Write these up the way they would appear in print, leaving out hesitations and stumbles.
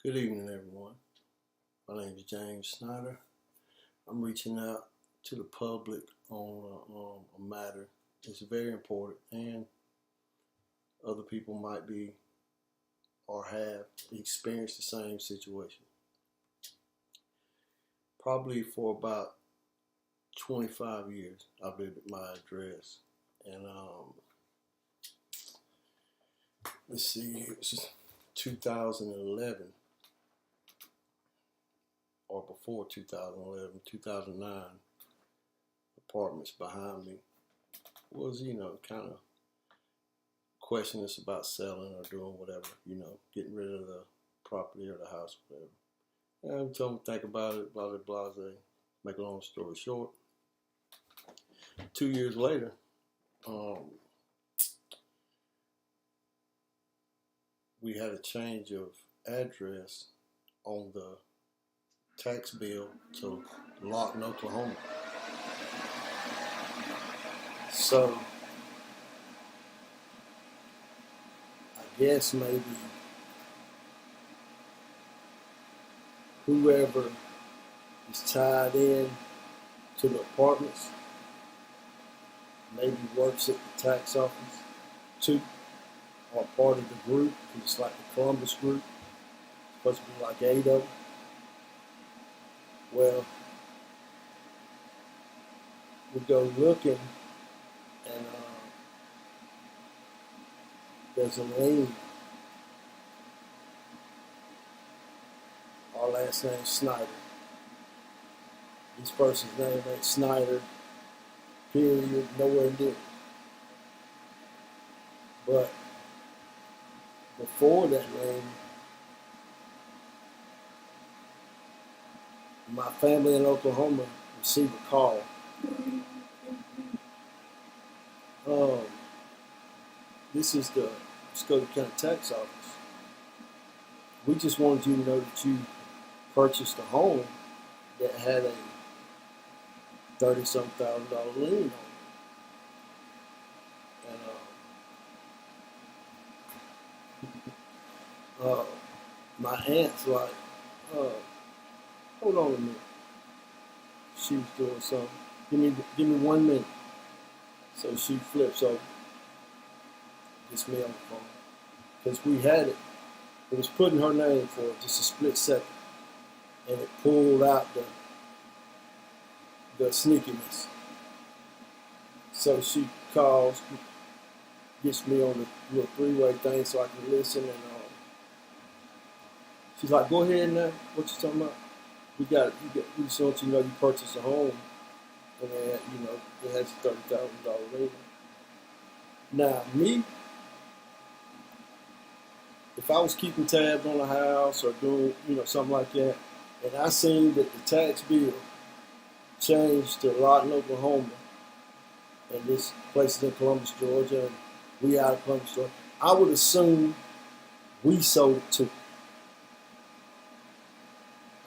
Good evening, everyone. My name is James Snider. I'm reaching out to the public on a matter that's very important, and other people might be or have experienced the same situation. Probably for about 25 years, I've lived at my address, and let's see, it was 2011. Or before 2011, 2009, apartments behind me was, kind of questioning us about selling or doing whatever, getting rid of the property or the house, whatever. And told them to think about it, blah, blah, blah, blah. Make a long story short, 2 years later, we had a change of address on the tax bill to Lawton, Oklahoma. So I guess maybe whoever is tied in to the apartments maybe works at the tax office too, or part of the group, because it's like the Columbus group. It's supposed to be like 8 of them. Well, we go looking, and there's a lien. Our last name's Snider. This person's name ain't Snider, period, nowhere near. But before that lien, my family in Oklahoma received a call. This is the Muskogee County Tax Office. We just wanted you to know that you purchased a home that had a $30-some thousand lien on it. And my aunt's like, hold on a minute. She was doing something. Give me 1 minute. So she flips over. Gets me on the phone. Because we had it. It was putting her name for it, just a split second. And it pulled out the sneakiness. So she calls, gets me on the little three-way thing so I can listen. And she's like, go ahead now. What you talking about? We just want you to know you purchased a home, and it has a $30,000 lien. Now, me, if I was keeping tabs on the house or doing, something like that, and I seen that the tax bill changed to Lawton, Oklahoma, and this place is in Columbus, Georgia, and we out of Columbus, Georgia, I would assume we sold it too.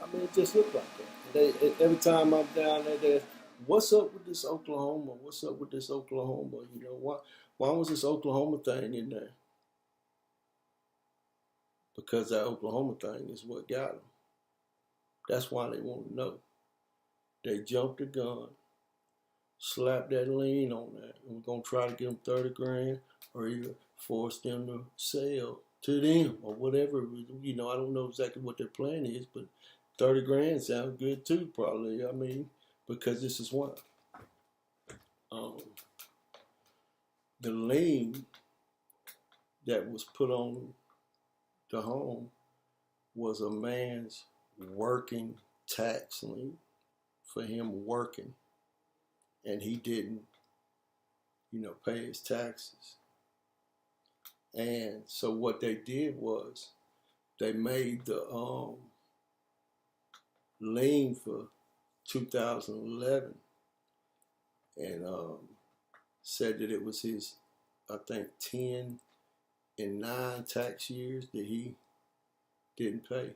I mean, it just looked like that. Every time I'm down there, what's up with this Oklahoma? What's up with this Oklahoma? Why was this Oklahoma thing in there? Because that Oklahoma thing is what got them. That's why they want to know. They jumped the gun, slapped that lien on that, and we're going to try to get them 30 grand or either force them to sell to them or whatever. I don't know exactly what their plan is, but 30 grand sounds good too, probably. I mean, because this is why. The lien that was put on the home was a man's working tax lien for him working, and he didn't, pay his taxes. And so what they did was they made the lien for 2011 and said that it was his, I think, 10 and 9 tax years that he didn't pay.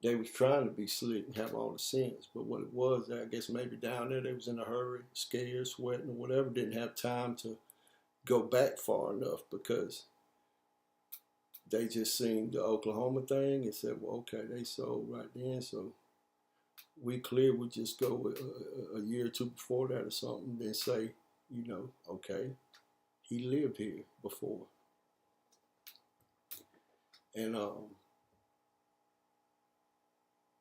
They was trying to be slick and have all the sense, but what it was, I guess maybe down there they was in a hurry, scared, sweating, or whatever, didn't have time to go back far enough, because they just seen the Oklahoma thing and said, well, okay, they sold right then, so we clear. We just go a year or two before that or something, then say, you know, okay, he lived here before. And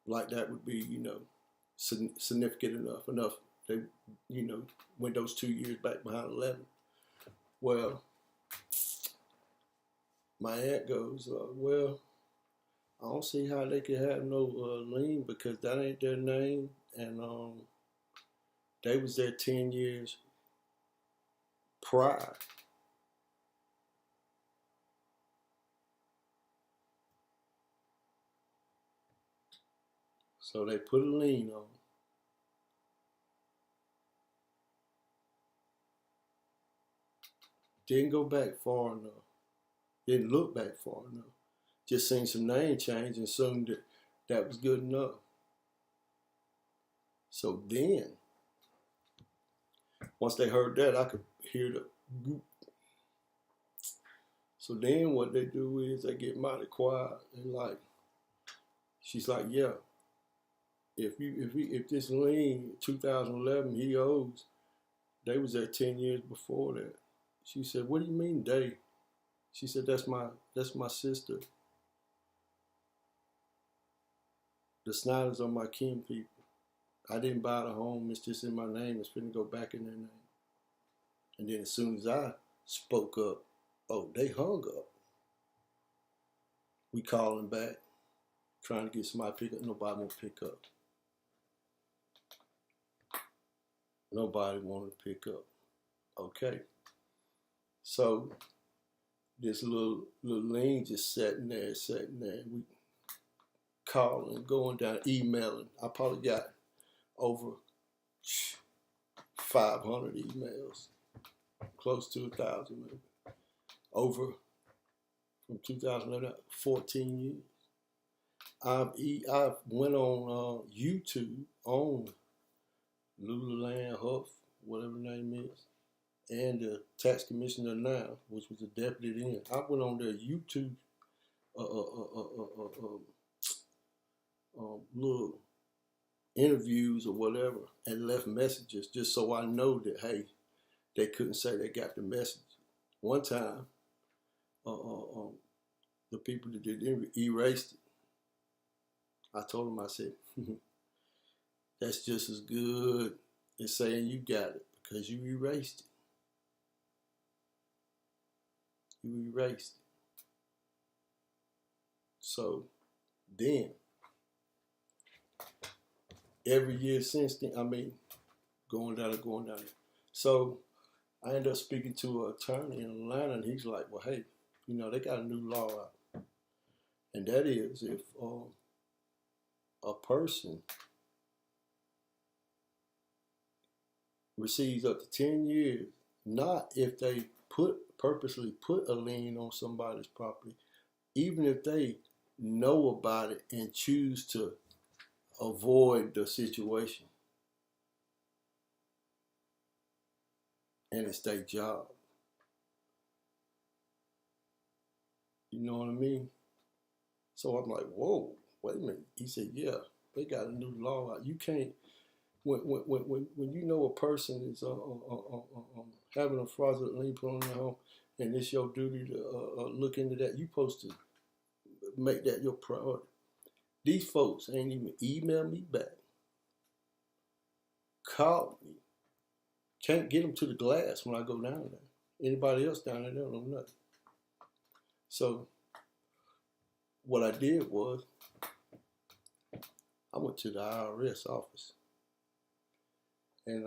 like that would be, you know, significant enough. They, you know, went those 2 years back behind 11. Well, my aunt goes, well, I don't see how they could have no lien because that ain't their name, and they was there 10 years prior. So they put a lien on. Didn't go back far enough. Didn't look back far enough. Just seen some name change and assumed that that was good enough. So then, once they heard that, I could hear the goop. So then what they do is they get mighty quiet and like, she's like, yeah, if this lien 2011 he owes, they was there 10 years before that. She said, what do you mean they? She said, that's my sister. The Sniders are my kin people. I didn't buy the home, it's just in my name, it's finna go back in their name. And then as soon as I spoke up, oh, they hung up. We calling back, trying to get somebody to pick up, nobody won't pick up. Nobody wanted to pick up. Okay. So this little lien just sitting there. We calling, going down, emailing. I probably got over 500 emails, close to 1,000 maybe, over from 2011, 14 years. I've went on YouTube on LIEN Huff, whatever the name is, and the tax commissioner now, which was a deputy then. I went on their YouTube little interviews or whatever and left messages just so I know that, hey, they couldn't say they got the message. One time, the people that did the interview erased it. I told them, I said, that's just as good as saying you got it because you erased it. You erased it. So then, every year since then, I mean, going down. So I ended up speaking to an attorney in Atlanta, and he's like, well, hey, you know, they got a new law out. And that is if a person receives up to 10 years, not if they purposely put a lien on somebody's property, even if they know about it and choose to avoid the situation. And it's their job. You know what I mean? So I'm like, whoa, wait a minute. He said, yeah, they got a new law out. You can't, when you know a person is having a fraudulent lien put on their home, and it's your duty to look into that, you're supposed to make that your priority. These folks ain't even emailed me back, called me. Can't get them to the glass when I go down there. Anybody else down there, they don't know nothing. So what I did was I went to the IRS office and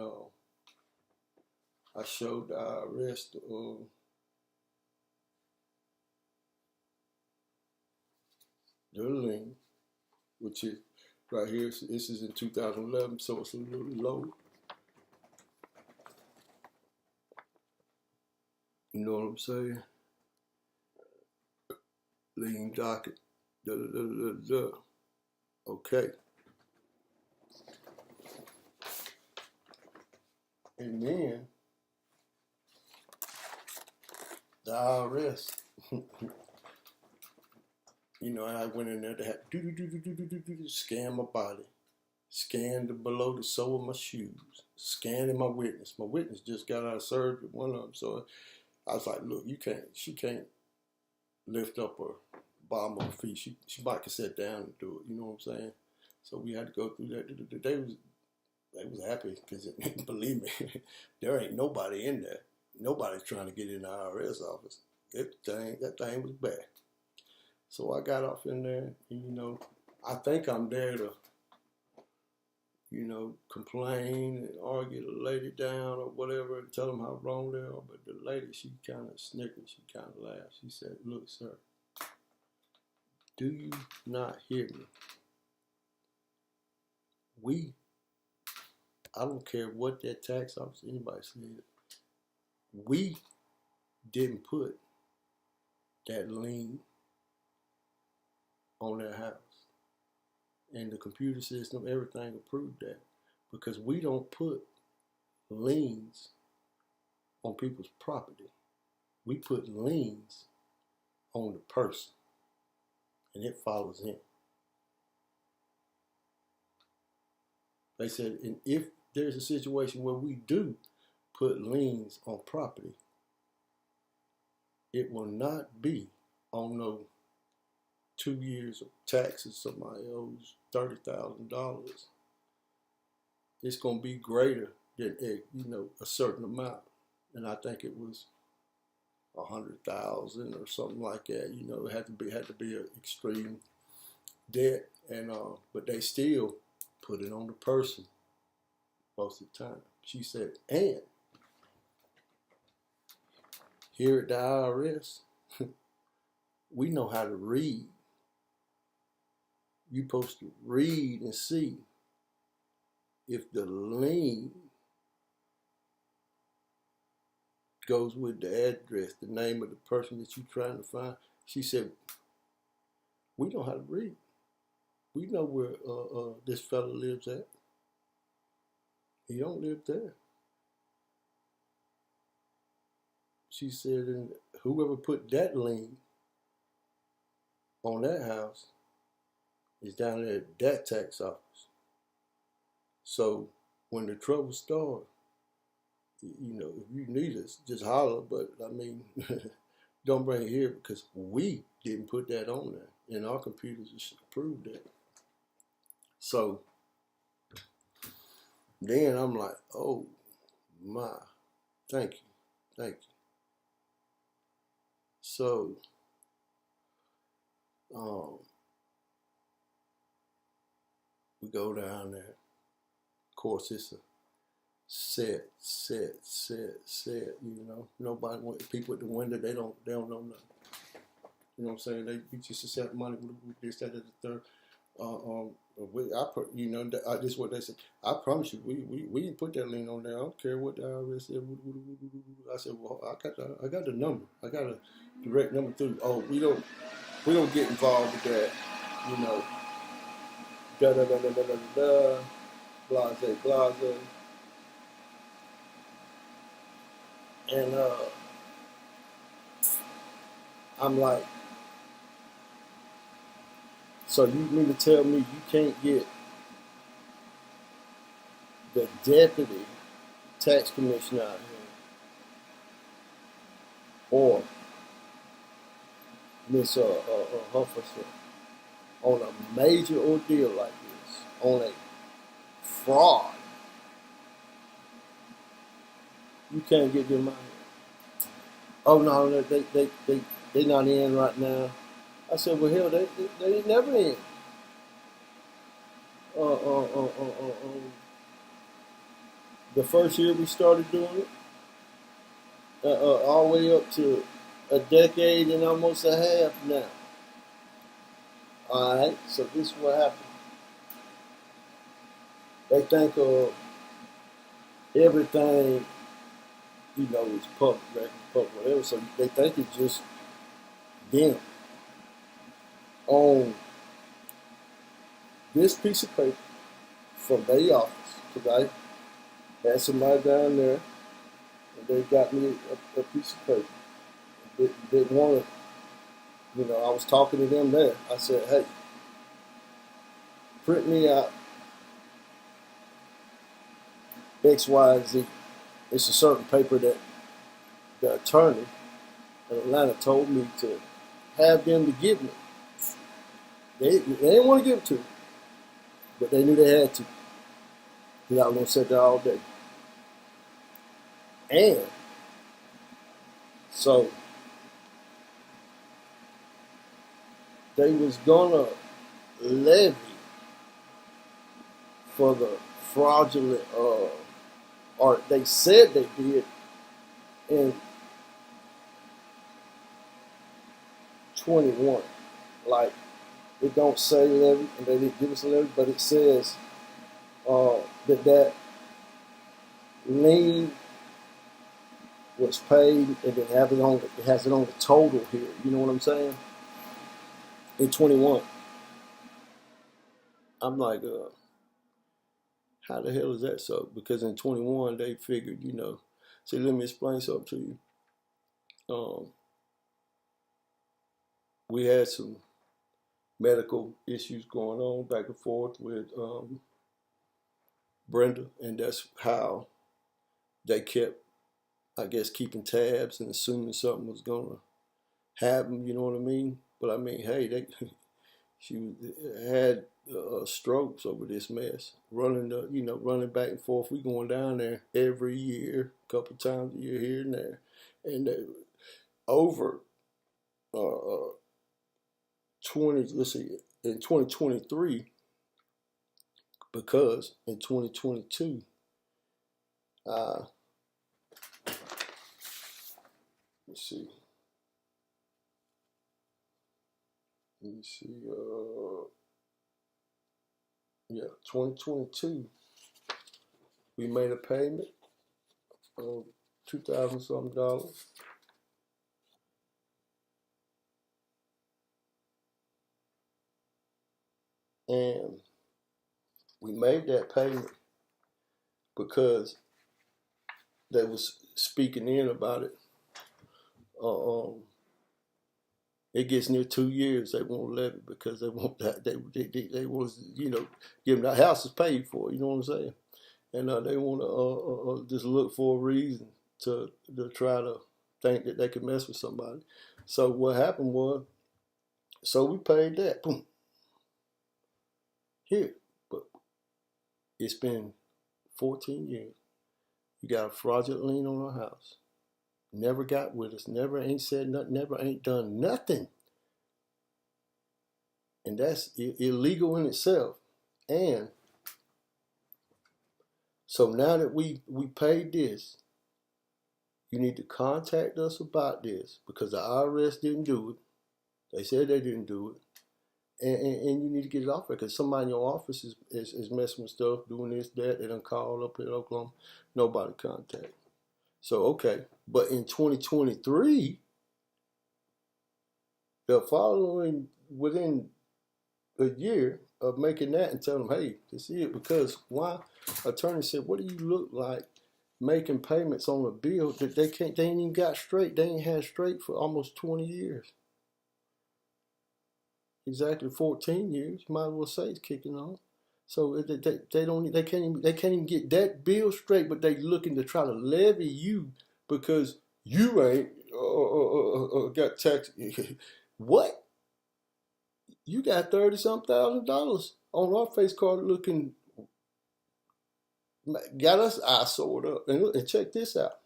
I showed the IRS the lien, which is right here. This is in 2011, so it's a little low. You know what I'm saying? Lien docket. Okay. And then the IRS and I went in there to have scan my body, scan below the sole of my shoes, scanning my witness. My witness just got out of surgery, one of them. So I was like, look, she can't lift up her bottom of her feet. She might can sit down and do it. You know what I'm saying? So we had to go through that. They was happy because, believe me, there ain't nobody in there. Nobody's trying to get in the IRS office. That thing was bad. So I got off in there, and, I think I'm there to, complain and argue the lady down or whatever and tell them how wrong they are. But the lady, she kind of snickered. She kind of laughed. She said, look, sir, do you not hear me? I don't care what that tax office, anybody said, we didn't put that lien on their house. And the computer system, everything approved that. Because we don't put liens on people's property. We put liens on the person. And it follows him. They said, and if there's a situation where we do put liens on property, it will not be on no 2 years of taxes. Somebody owes $30,000. It's going to be greater than a certain amount, and I think it was 100,000 or something like that. It had to be an extreme debt, and but they still put it on the person most of the time. She said, and here at the IRS, we know how to read. You're supposed to read and see if the lien goes with the address, the name of the person that you're trying to find. She said, we know how to read. We know where this fella lives at. He don't live there. She said, and whoever put that lien on that house is down there at that tax office. So when the trouble starts, if you need us, just holler. But don't bring it here because we didn't put that on there, and our computers approved that. So then I'm like, oh my, thank you. So we go down there. Of course, it's a set. Nobody, people at the window, they don't know nothing. You know what I'm saying? They just accept money with this, that, and the third. This is what they said. I promise you, we didn't put that lien on there. I don't care what the IRS said. I said, well, I got the number. I got a direct number through. Oh, we don't get involved with that. Blase. And I'm like, so you mean to tell me you can't get the deputy tax commissioner out here or Miss Hufferson on a major ordeal like this, on a fraud? You can't get them out here. Oh no, they not in right now. I said, well, hell, they ain't never in. The first year we started doing it, all the way up to a decade and almost a half now. All right, so this is what happened. They think everything, is public, whatever. So they think it's just them. On this piece of paper from their office, because I had somebody down there, and they got me a piece of paper. They wanted You know, I was talking to them there. I said, hey, print me out X, Y, and Z. It's a certain paper that the attorney in Atlanta told me to have them to give me. They didn't want to give it to me, but they knew they had to. You know, I was going to sit there all day. And so they was going to levy for the fraudulent, or they said they did in 21. Like, it don't say levy, and they didn't give us a levy, but it says that lien was paid, and it has it on the total here. You know what I'm saying? In 21. I'm like, how the hell is that so? Because in 21 they figured, you know. See, let me explain something to you. We had some medical issues going on back and forth with Brenda, and that's how they kept, I guess, keeping tabs and assuming something was gonna happen. You know what I mean? But I mean, hey, she had strokes over this mess, running back and forth. We going down there every year, a couple times a year here and there, and over uh, 20. Let's see, in 2023, because in 2022, let's see. Let me see. Yeah, 2022, we made a payment of $2,000 something, and we made that payment because they was speaking in about it. It gets near 2 years, they won't levy because they want that they want, you know, give them the house is paid for. You know what I'm saying? And they want to just look for a reason to try to think that they can mess with somebody. So what happened was, so we paid that. Boom. Here, but it's been 14 years. You got a fraudulent lien on our house. Never got with us. Never ain't said nothing. Never ain't done nothing. And that's illegal in itself. And so now that we paid this, you need to contact us about this because the IRS didn't do it. They said they didn't do it. And you need to get it off there because somebody in your office is messing with stuff, doing this, that. They done call up in Oklahoma. Nobody contact. So, okay. But in 2023, the following, within a year of making that and telling them, hey, this is it. Because why? Attorney said, what do you look like making payments on a bill that they ain't even got straight? They ain't had straight for almost 20 years. Exactly 14 years. Might as well say it's kicking on. So they can't even get that bill straight, but they looking to try to levy you because you ain't got tax. What? You got $30-some thousand on our face card looking, got us eyesored up. And check this out.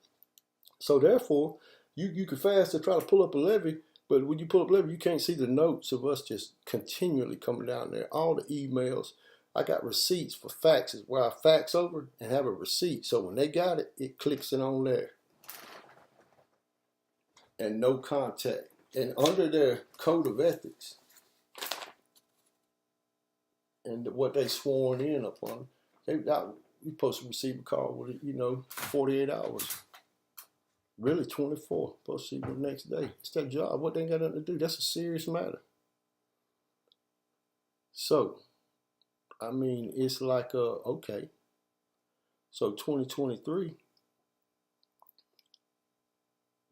So therefore, you could fast to try to pull up a levy, but when you pull up a levy, you can't see the notes of us just continually coming down there. All the emails. I got receipts for faxes where I fax over and have a receipt. So when they got it, it clicks it on there. And no contact. And under their code of ethics and what they sworn in upon, you're supposed to receive a call with, 48 hours. Really 24. Supposed to see the next day. It's their job. What they ain't got nothing to do. That's a serious matter. So, I mean, it's like, okay. So 2023,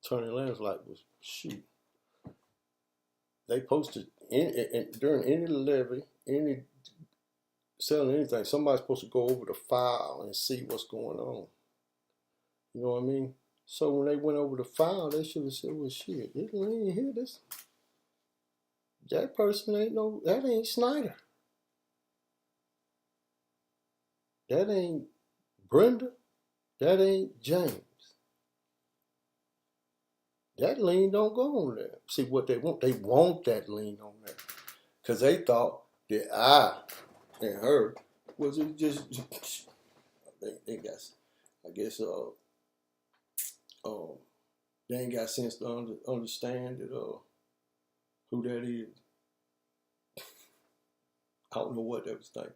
Attorney Land's like, well, shoot. they posted during any levy, any selling anything, somebody's supposed to go over the file and see what's going on. You know what I mean? So when they went over the file, they should have said, well, shit, this lien here, that person that ain't Snider. That ain't Brenda. That ain't James. That lien don't go on there. See what they want? They want that lien on there. Because they thought that I and her was it just, they got, I guess, they ain't got sense to understand that, who that is. I don't know what they was thinking.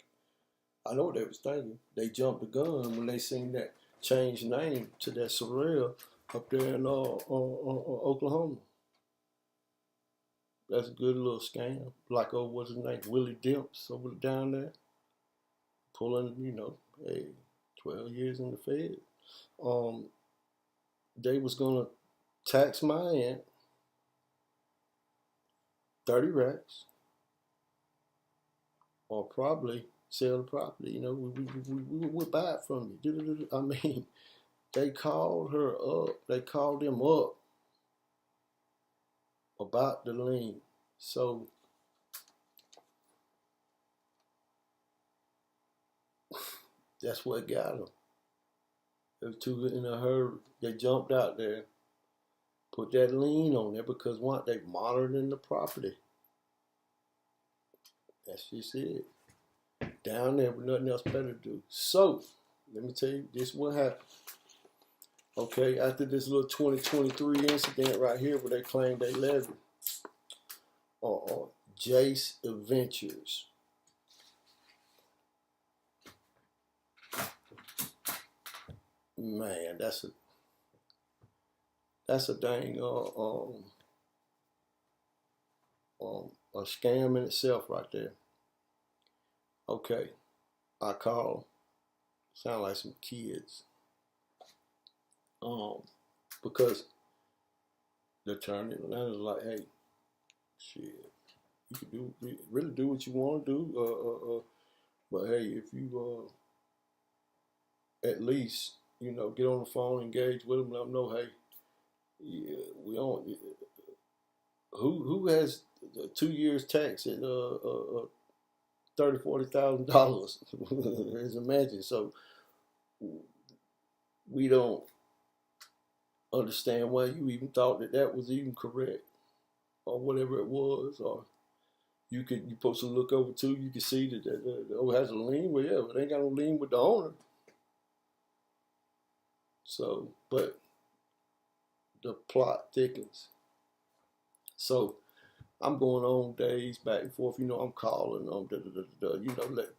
I know what they was thinking. They jumped the gun when they seen that change name to that Sorrel up there in Oklahoma. That's a good little scam. Like, what's his name? Willie Dimps over down there. Pulling, 12 years in the Fed. They was going to tax my aunt 30 racks. Or probably sell the property. We buy it from you. I mean, they called her up. They called them up about the lien. So that's what got them. They were too in a hurry. They jumped out there, put that lien on there because they monitoring the property. That's just it. Down there with nothing else better to do. So, let me tell you, this is what happened. Okay, after this little 2023 incident right here where they claimed they levied, Jace Adventures. Man, that's a dang a scam in itself right there. Okay, I call. Sound like some kids. Because the attorney was like, hey, shit, you can really do what you want to do. But hey, if you at least get on the phone, engage with them, let them know, hey, yeah, we don't. Who has 2 years tax at $30,000-$40,000? As imagine. So we don't understand why you even thought that was even correct, or whatever it was, or you supposed to look over too. You can see that has a lien. Well, yeah, but they ain't got no lien with the owner. So, but the plot thickens. So I'm going on days back and forth. I'm calling them,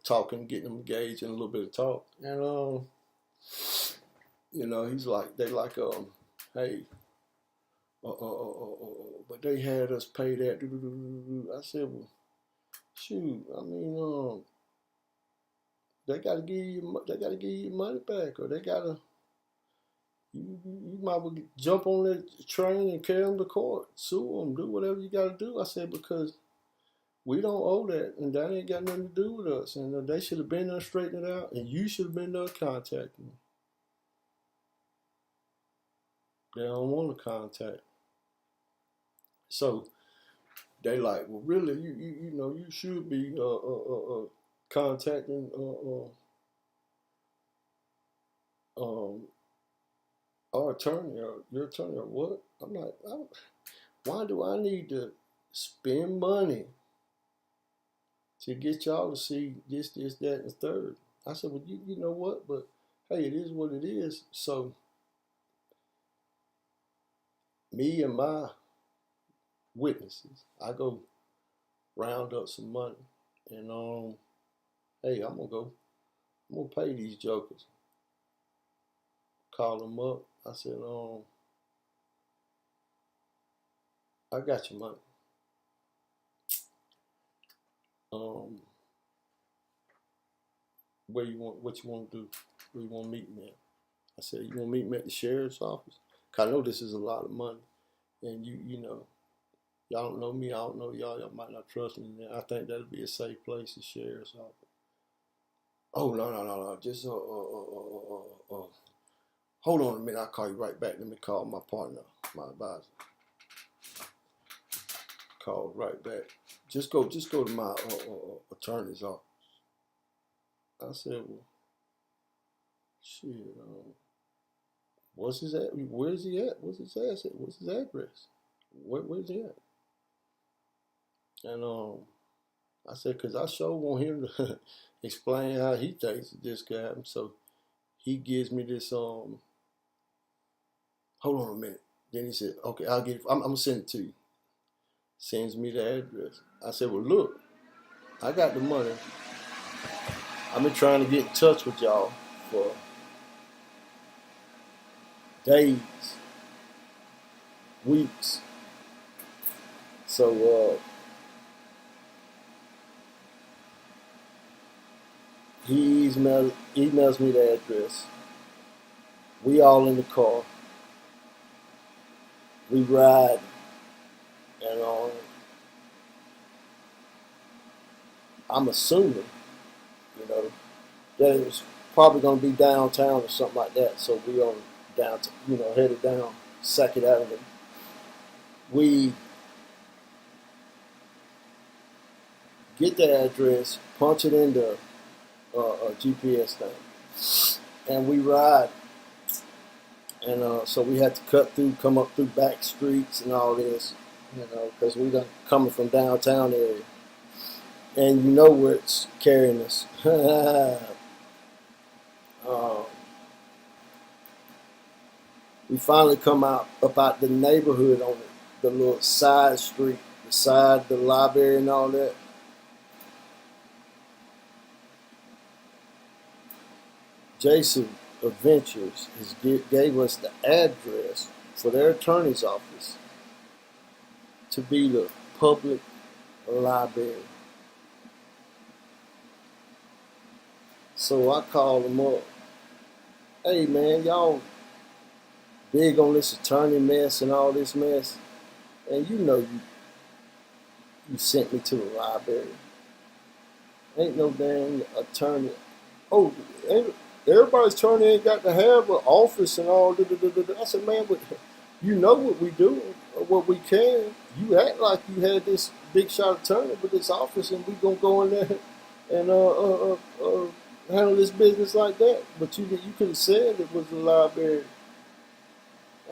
talking, getting them engaged in a little bit of talk, and he's like, they like, hey, but they had us pay that. I said, well, shoot, I mean, they gotta give you your money back, or they gotta. You might well jump on that train and carry them to court, sue them, do whatever you got to do. I said, because we don't owe that, and that ain't got nothing to do with us. And they should have been there straightening it out, and you should have been there contacting them. They don't want to contact. So they like, well, really, you should be contacting our attorney or your attorney or what? I'm like, why do I need to spend money to get y'all to see this, that, and the third? I said, well, you know what? But hey, it is what it is. So me and my witnesses, I go round up some money, and hey, I'm gonna pay these jokers. Call them up. I said, I got your money. What you want to do? Where you want to meet me at? I said, you want to meet me at the sheriff's office? Cause I know this is a lot of money, and you know, Y'all don't know me. I don't know y'all. Y'all might not trust me. I think that'll be a safe place to share. So, oh no. Just hold on a minute. I'll call you right back. Let me call my partner, my advisor. Call right back. Just go to my attorney's office. I said, well, shit. What's his at? Where's he at? What's his ass at? What's his address? Where's he at? And I said, cause I sure want him to explain how he thinks this could happen. So he gives me this hold on a minute. Then he said, okay, I'll get it. I'm gonna send it to you. Sends me the address. I said, well, look, I got the money. I've been trying to get in touch with y'all for days, weeks. So he emails me the address. We all in the car. We ride, and I'm assuming, that it was probably going to be downtown or something like that. So we on downtown, headed down 2nd Avenue. We get the address, punch it in the GPS thing, and we ride. And so we had to come up through back streets and all this, because we done coming from downtown area. And you know where it's carrying us. We finally come up out the neighborhood on the little side street, the library and all that. Jason Adventures gave us the address for their attorney's office to be the public library. So I called them up. Hey man, y'all big on this attorney mess and all this mess, and you sent me to the library. Ain't no damn attorney. Oh, everybody's attorney ain't got to have an office and all. I said, man, but you know what we do, or what we can. You act like you had this big shot attorney with this office, and we gonna go in there and handle this business like that. But you could have said it was the library.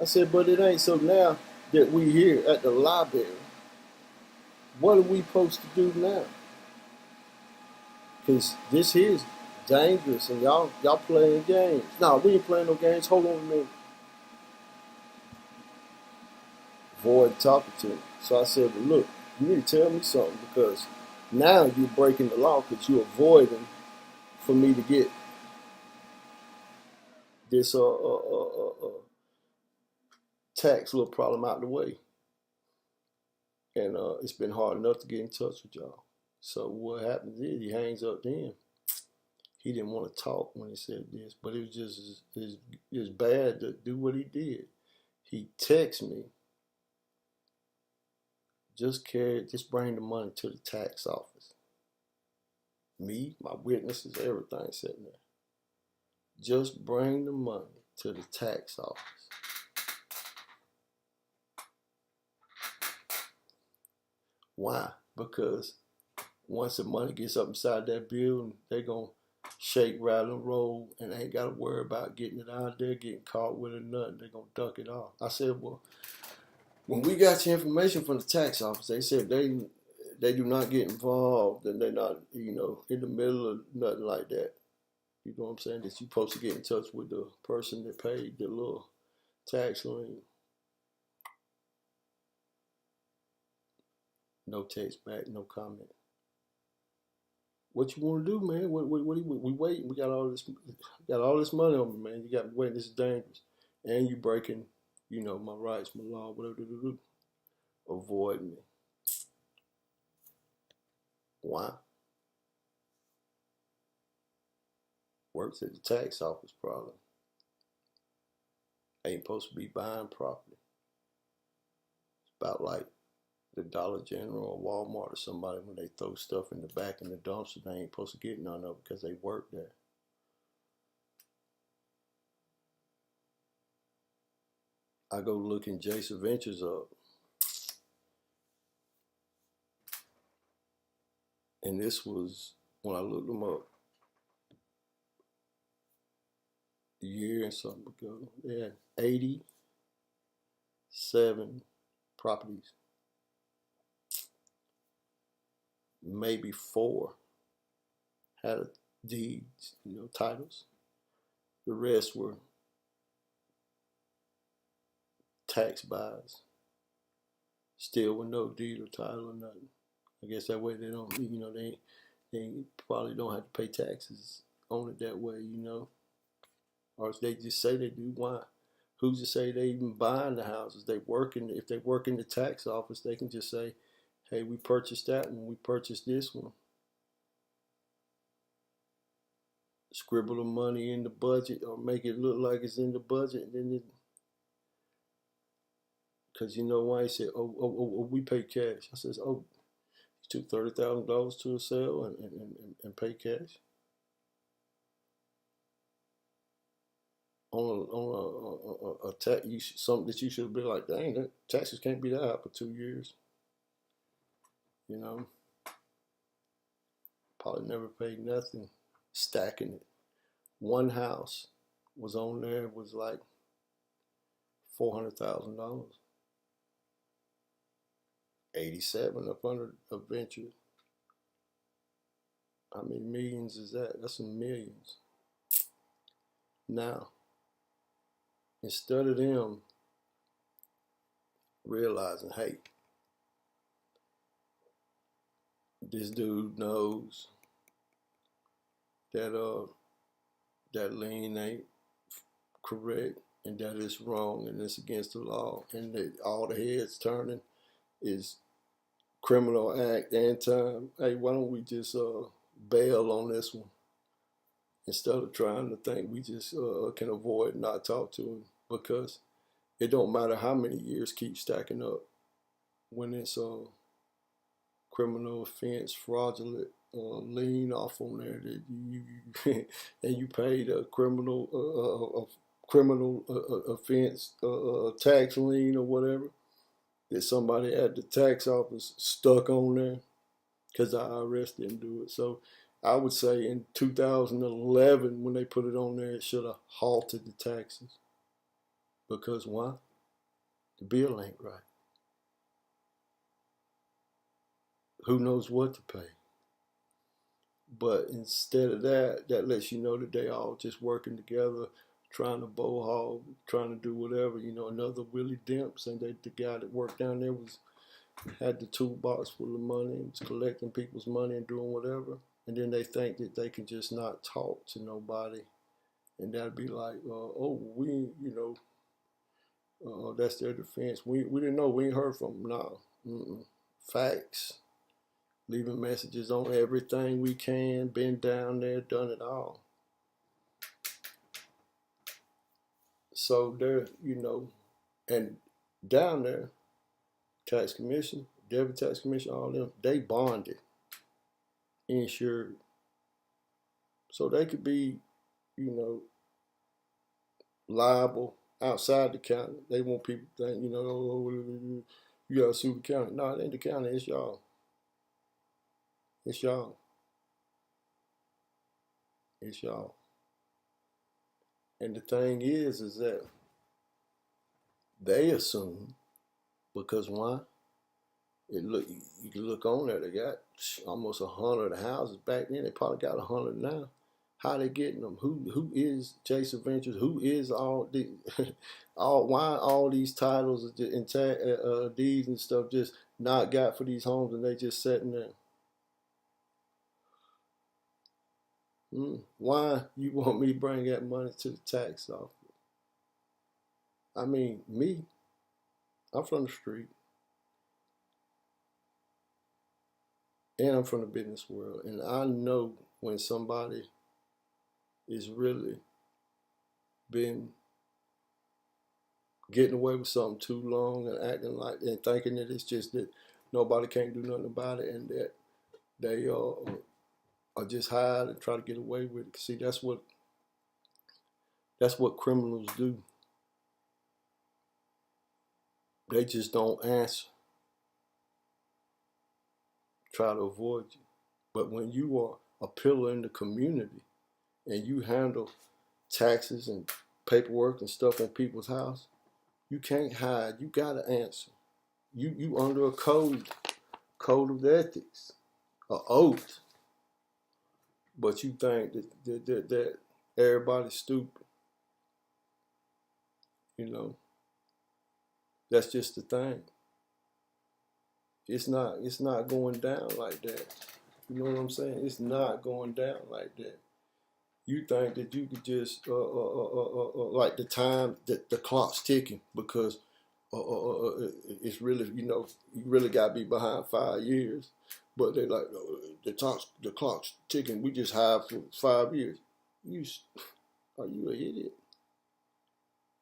I said, but it ain't. So now that we here at the library, what are we supposed to do now? Because this here is dangerous, and y'all playing games. No, we ain't playing no games. Hold on a minute. Avoid talking to me. So I said, well, look, you need to tell me something, because now you're breaking the law, because you're avoiding for me to get this tax little problem out of the way. And it's been hard enough to get in touch with y'all. So what happens is he hangs up then. He didn't want to talk when he said this, but it was just it was bad to do what he did. He texted me, just bring the money to the tax office. Me, my witnesses, everything sitting there. Just bring the money to the tax office. Why? Because once the money gets up inside that building, they're going to shake, rattle, and roll, and ain't got to worry about getting it out there, getting caught with it or nothing. They're going to duck it off. I said, well, when we got your information from the tax office, they said they do not get involved, and they're not, in the middle of nothing like that. You know what I'm saying? That you're supposed to get in touch with the person that paid the little tax lien. No text back, no comment. What you want to do, man? We waiting. We got all this money on me, man. You got me waiting. This is dangerous, and you breaking, my rights, my law, whatever. Avoid me. Why? Works at the tax office, probably. Ain't supposed to be buying property. It's about like the Dollar General or Walmart or somebody when they throw stuff in the back in the dumpster. They ain't supposed to get none of it because they work there. I go looking Jason Ventures up, and this was when I looked them up a year and something ago. They had 87 properties. Maybe 4 had deeds, titles. The rest were tax buys, still with no deed or title or nothing. I guess that way they don't, they probably don't have to pay taxes on it that way, or if they just say they do. Why? Who's to say they even buying the houses? If they work in the tax office, they can just say, hey, we purchased that one, we purchased this one. Scribble the money in the budget or make it look like it's in the budget, and then because why he said, oh, we pay cash. I says, oh, you took $30,000 to a sale and pay cash on a tax, something that you should be like, dang, that taxes can't be that high for 2 years. Probably never paid nothing, stacking it. One house was on there, was like $400,000. 87 up under a venture. How many millions is that? That's some millions. Now, instead of them realizing, hey, this dude knows that that lien ain't correct and that it's wrong and it's against the law, and that all the heads turning is criminal act and time. Hey, why don't we just bail on this one instead of trying to think we just can avoid not talk to him, because it don't matter how many years keep stacking up when it's criminal offense, fraudulent lien off on there that you and you paid a criminal offense tax lien or whatever that somebody at the tax office stuck on there because the IRS didn't do it. So I would say in 2011 when they put it on there, it should have halted the taxes. Because why? The bill ain't right. Who knows what to pay? But instead of that, that lets you know that they all just working together, trying to bow hog, trying to do whatever. Another Willie Demps, and the guy that worked down there had the toolbox full of money and was collecting people's money and doing whatever. And then they think that they can just not talk to nobody, and that'd be like, that's their defense. We didn't know. We ain't heard from them. No. Facts. Leaving messages on everything we can. Been down there, done it all. So there, and down there, tax commission, debit tax commission, all them, they bonded, insured. So they could be, liable outside the county. They want people to think, you gotta sue the county. No, it ain't the county, it's y'all. It's y'all. It's y'all. And the thing is that they assume, because why? You can look on there, they got almost 100 houses back then. They probably got 100 now. How they getting them? Who is Jason Ventures? Who is all the why all these titles and deeds and stuff just not got for these homes, and they just sitting there? Why you want me to bring that money to the tax office? I mean, I'm from the street, and I'm from the business world, and I know when somebody is really been getting away with something too long and acting like and thinking that it's just that, nobody can't do nothing about it, and that they are just hired and try to get away with it. See, that's what criminals do. They just don't answer, try to avoid you. But when you are a pillar in the community and you handle taxes and paperwork and stuff in people's house, you can't hide. You gotta answer. You under a code of ethics, an oath. But you think that everybody's stupid. You know, that's just the thing. It's not going down like that. You know what I'm saying? It's not going down like that. You think that you could just like the time that the clock's ticking because it's really, you really got to be behind 5 years. But they like the clock's ticking. We just hired for 5 years. Are you an idiot?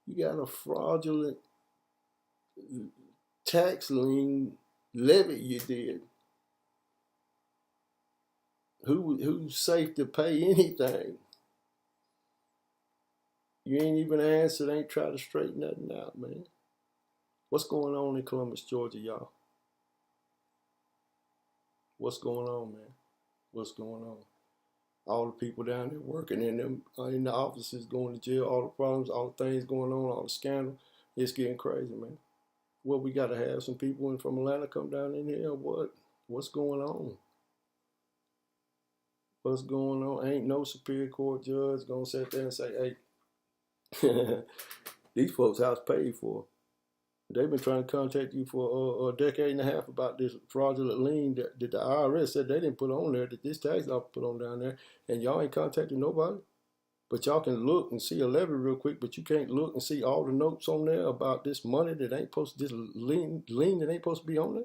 You got a fraudulent tax lien levy you did. Who's safe to pay anything? You ain't even answered, ain't tried to straighten nothing out, man. What's going on in Columbus, Georgia, y'all? What's going on, man? What's going on? All the people down there working in the offices, going to jail, all the problems, all the things going on, all the scandal. It's getting crazy, man. Well, we got to have some people from Atlanta come down in here. What's going on? What's going on? Ain't no Superior Court judge gonna sit there and say, hey, these folks' house paid for. They've been trying to contact you for a decade and a half about this fraudulent lien that the IRS said they didn't put on there, that this tax office put on down there, and y'all ain't contacted nobody. But y'all can look and see a levy real quick, but you can't look and see all the notes on there about this money that ain't supposed to, this lien that ain't supposed to be on there.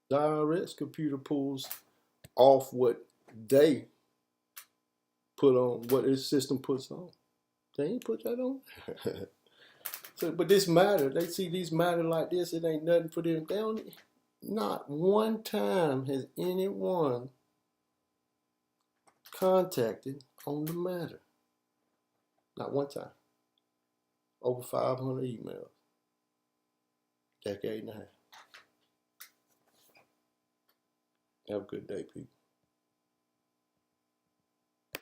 The IRS computer pulls off what they put on, what its system puts on. They ain't put that on. So, but this matter, they see these matter like this, it ain't nothing for them. They don't, not one time has anyone contacted on the matter. Not one time. Over 500 emails. Decade and a half. Have a good day, people.